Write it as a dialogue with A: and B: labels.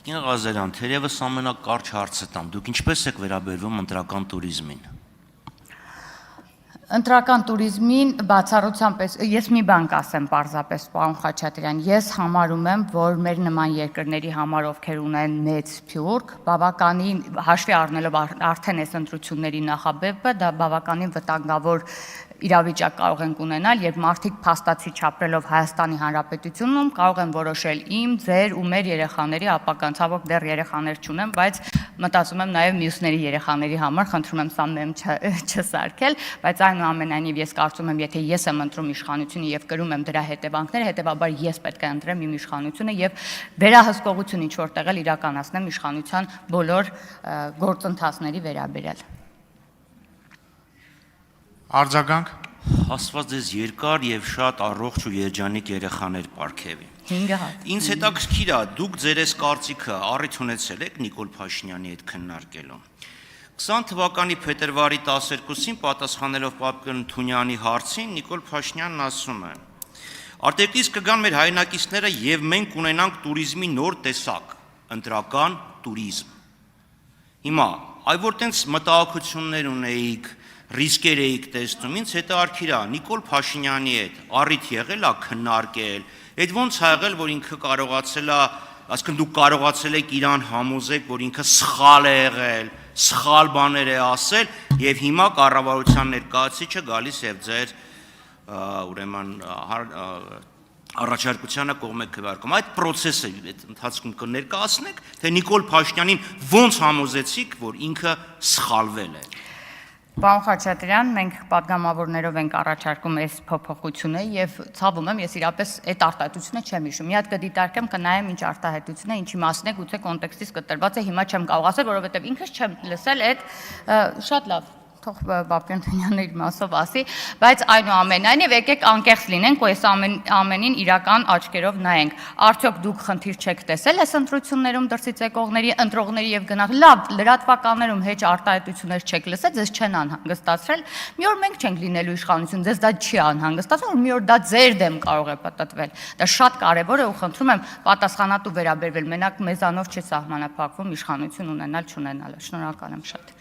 A: Տիկին Ղազարյան, թերևս ամենակարճ հարցը տամ, դուք ինչպես եք վերաբերվում ընտրական туриզմին։
B: Ընտրական туриզմին բացառությամբ ես մի բան կասեմ պարզապես պարոն Խաչատրյան, ես համարում եմ, որ մեր նման երկրների համար, ովքեր ունեն մեծ փյուրք, բավականին հաշվի առնելով արդեն այս ընտրությունների նախաբևը, դա բավականին վտանգավոր իրավիճակ կարող ենք ունենալ, երբ մարդիկ փաստացի չապրելով Հայաստանի Հանրապետությունում կարող են որոշել իմ, ձեր ու մեր երեխաների ապագան, ցավոք դեռ երեխաներ չունեմ, բայց մտածում եմ նաև մյուսների երեխաների համար, խնդրում եմ սա մեմ չսարքել, բայց այնուամենայնիվ ես կարծում եմ, եթե ես եմ ընտրում իշխանությունը եւ կրում եմ դրա հետևանքները, հետեւաբար ես պետք է ընտրեմ իմ իշխանությունը եւ վերահսկողություն ինչ որտեղ էլ իրականացնեմ իշխանության բոլոր գործընթացների վերաբերյալ։
C: Արձագանք։
A: Ասված ձեզ երկար եւ շատ առողջ ու երջանիկ երեխաներ պարգևի։
B: 5 հատ։
A: Ինձ հետաքրքիր է, դուք ձեր այս կարծիքը առիթ ունեցել եք Նիկոլ Փաշինյանի հետ քննարկելու։ 20 թվականի փետրվարի 12-ին պատասխանելով Պապկեն Թունյանի հարցին Նիկոլ Փաշինյանն ասում է. «Արտերկրից կգան մեր հայրենակիցները եւ մենք կունենանք туриզմի նոր տեսակ՝ ընտրական туриզմ»։ Հիմա, այ որ տենց մտահոգություններ ունեիք, ռիսկեր էիք տեսնում, ինձ հետաքրքիր է Նիկոլ Փաշինյանի հետ առիթ եղել է քննարկել, այդ ոնց ա եղել, որ ինքը կարողացել է, այսինքն դուք կարողացել եք իրան համոզեք, որ ինքը սխալ է եղել, սխալ բաներ է ասել եւ հիմա կառավարության ներկայացուցիչը գալիս եւ ձեր ուրեմն առաջարկությանը կողմ եք քվեարկում։ Այդ process-ը այդ ընթացքում կներկայացնեք, թե Նիկոլ Փաշինյանին ոնց համոզեցիք, որ ինքը սխալվել է։
B: Պարոն Խաչատրյան, մենք պատգամավորներով ենք առաջարկում այս փոփոխությունը եւ ցավում եմ, ես իրապես այդ արտահայտությունը չեմ հիշում։ Մի հատ կդիտարկեմ, կնայեմ ինչ արտահայտություն է, ինչի մասին է, գուցե կոնտեքստից կտրված է, հիմա չեմ կարող ասել, որովհետեւ ինքս չեմ լսել այդ շատ լավ թող Պապկեն Թունյանը իր մասով ասի, բայց այնուամենայնիվ եկեք անկեղծ լինենք ու այս ամենին իրական աչքերով նայենք։ Արդյոք դուք խնդիր չեք տեսել այս ընտրություններում դրսից եկողների, ընտրողների եւ գնահ լավ լրատվականներում հեչ արտահայտություններ չեք լսել, ձեզ չեն անհանգստացրել։ Մի օր մենք չենք լինելու իշխանություն, ձեզ դա չի անհանգստացնում, մի օր դա ձեր դեմ կարող է պատտվել։ Դա շատ կարեւոր է ու խնդրում եմ պատասխանատու վերաբերվել, մենակ մեզանով չի սահմանափակվում իշխանություն ունենալ չունենալը։ Շնորհակալ եմ շատ։